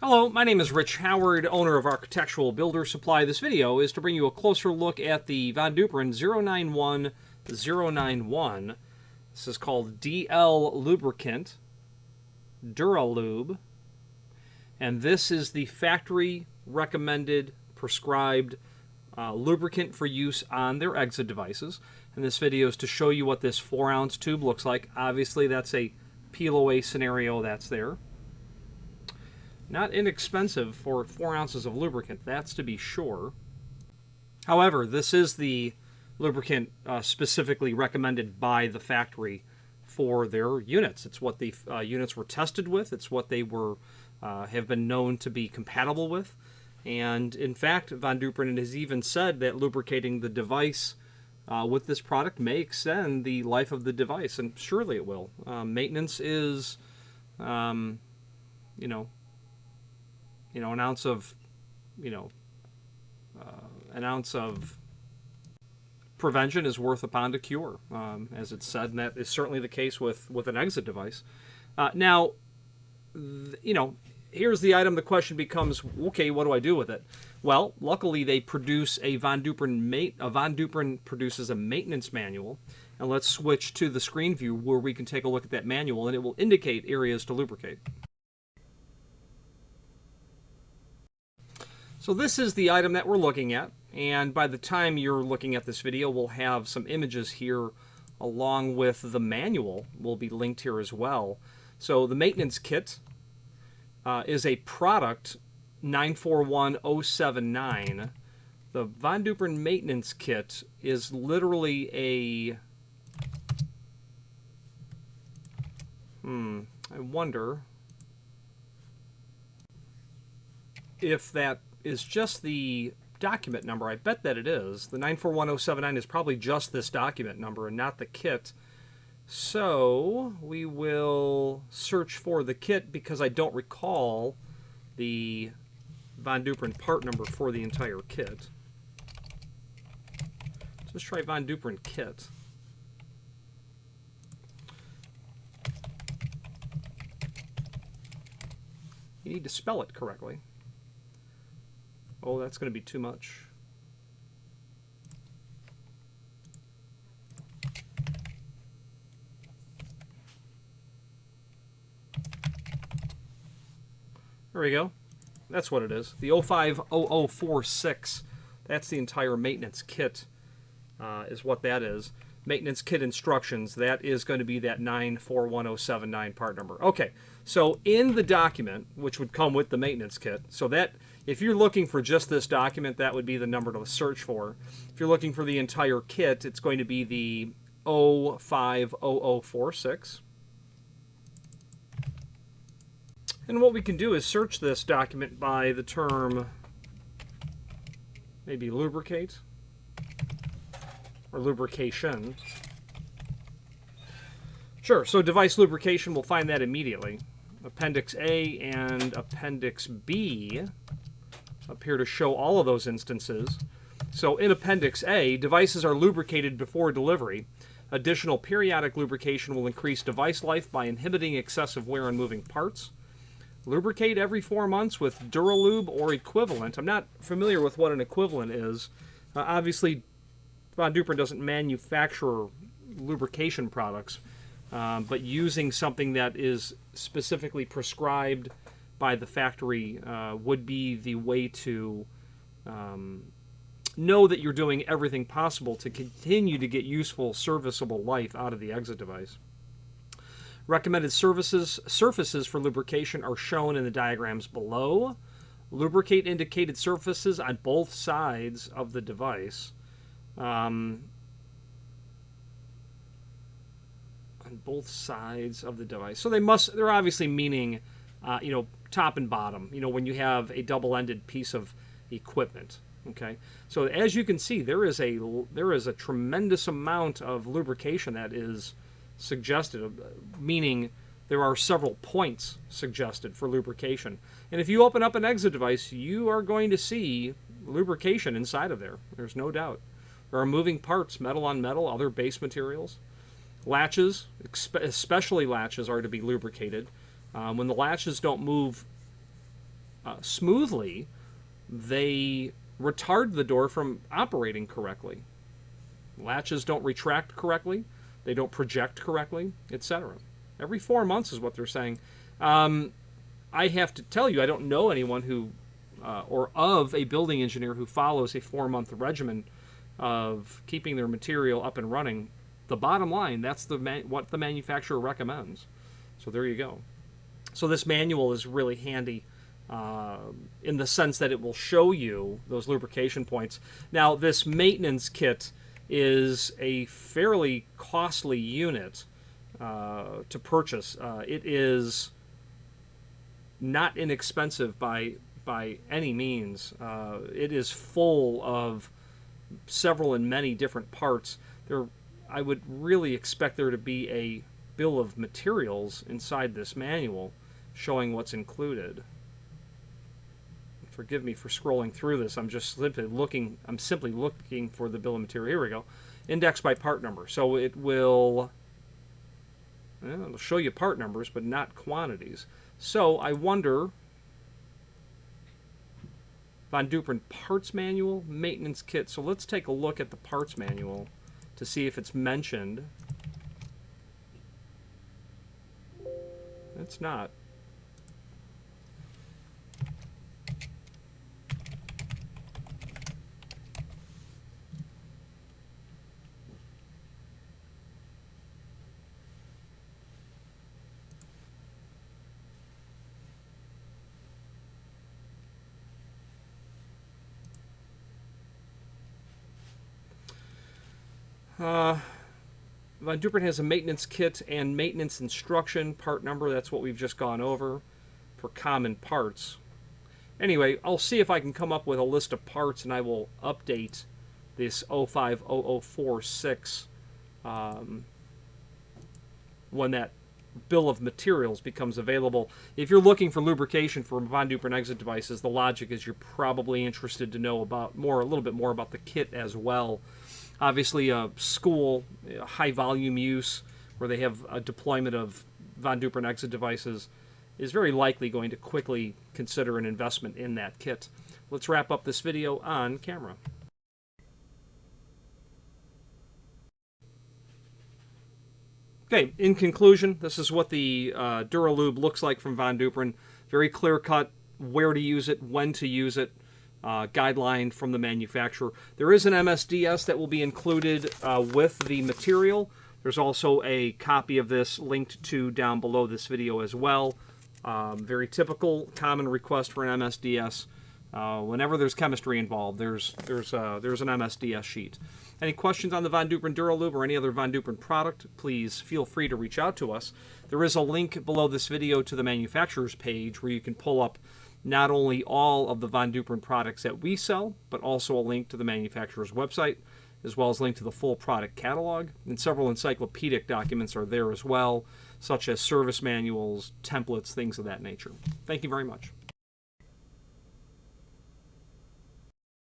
Hello, my name is Rich Howard, owner of Architectural Builder Supply. This video is to bring you a closer look at the Von Duprin 091091. This is called DL Lubricant, Duralube, and this is the factory recommended prescribed lubricant for use on their exit devices. And this video is to show you what this 4-ounce tube looks like. Obviously that's a peel away scenario that's there. Not inexpensive for 4 ounces of lubricant, that's to be sure. However, this is the lubricant specifically recommended by the factory for their units. It's what the units were tested with. It's what they were have been known to be compatible with. And in fact, Von Duprin has even said that lubricating the device with this product may extend the life of the device, and surely it will. Maintenance is, an ounce of prevention is worth a pound of cure, as it's said, and that is certainly the case with an exit device. Now, here's the item. The question becomes, okay, what do I do with it? Well, luckily they produce a Von Duprin produces a maintenance manual, and let's switch to the screen view where we can take a look at that manual, and it will indicate areas to lubricate. So this is the item that we're looking at, and by the time you're looking at this video, we'll have some images here along with the manual will be linked here as well. So the maintenance kit is a product 941079. The Von Duprin maintenance kit is literally I wonder if that is just the document number. I bet that it is. The 941079 is probably just this document number and not the kit. So we will search for the kit because I don't recall the Von Duprin part number for the entire kit. Let's try Von Duprin kit. You need to spell it correctly. Oh, that's going to be too much. There we go. That's what it is. The 050046. That's the entire maintenance kit, is what that is. Maintenance kit instructions. That is going to be that 941079 part number. Okay, so in the document, which would come with the maintenance kit, so that if you're looking for just this document, that would be the number to search for. If you're looking for the entire kit, it's going to be the 050046. And what we can do is search this document by the term maybe lubricate or lubrication. Sure, so device lubrication, we'll find that immediately. Appendix A and Appendix B appear to show all of those instances. So in Appendix A, devices are lubricated before delivery. Additional periodic lubrication will increase device life by inhibiting excessive wear on moving parts. Lubricate every 4 months with Duralube or equivalent. I'm not familiar with what an equivalent is. Obviously, Von Duprin doesn't manufacture lubrication products, but using something that is specifically prescribed by the factory would be the way to know that you're doing everything possible to continue to get useful, serviceable life out of the exit device. Recommended surfaces for lubrication are shown in the diagrams below. Lubricate indicated surfaces on both sides of the device. On both sides of the device. So they're obviously meaning, top and bottom, when you have a double-ended piece of equipment. Okay, so as you can see, there is a tremendous amount of lubrication that is suggested, meaning there are several points suggested for lubrication. And if you open up an exit device, you are going to see lubrication inside of there. There's no doubt. There are moving parts, metal on metal, other base materials. Latches, especially latches, are to be lubricated. When the latches don't move smoothly, they retard the door from operating correctly. Latches don't retract correctly, they don't project correctly, etc. Every 4 months is what they're saying. I have to tell you, I don't know anyone who, or of a building engineer who follows a 4-month regimen of keeping their material up and running. The bottom line, that's what the manufacturer recommends. So there you go. So this manual is really handy in the sense that it will show you those lubrication points. Now, this maintenance kit is a fairly costly unit to purchase. It is not inexpensive by any means. It is full of several and many different parts. I would really expect there to be a bill of materials inside this manual showing what's included. Forgive me for scrolling through this. I'm simply looking for the bill of material. Here we go. Indexed by part number. So it'll show you part numbers, but not quantities. So I wonder, Von Duprin parts manual, maintenance kit. So let's take a look at the parts manual to see if it's mentioned. It's not. Von Duprin has a maintenance kit and maintenance instruction, part number. That's what we've just gone over for common parts. Anyway, I'll see if I can come up with a list of parts, and I will update this 050046 when that bill of materials becomes available. If you're looking for lubrication for Von Duprin exit devices, the logic is you're probably interested to know about a little bit more about the kit as well. Obviously, a school, high volume use, where they have a deployment of Von Duprin exit devices, is very likely going to quickly consider an investment in that kit. Let's wrap up this video on camera. Okay, in conclusion, this is what the DuraLube looks like from Von Duprin. Very clear cut, where to use it, when to use it. Guideline from the manufacturer. There is an MSDS that will be included with the material. There's also a copy of this linked to down below this video as well. Very typical, common request for an MSDS. Whenever there's chemistry involved, there's an MSDS sheet. Any questions on the Von Duprin DuraLube or any other Von Duprin product, please feel free to reach out to us. There is a link below this video to the manufacturer's page where you can pull up not only all of the Von Duprin products that we sell, but also a link to the manufacturer's website, as well as a link to the full product catalog. And several encyclopedic documents are there as well, such as service manuals, templates, things of that nature. Thank you very much.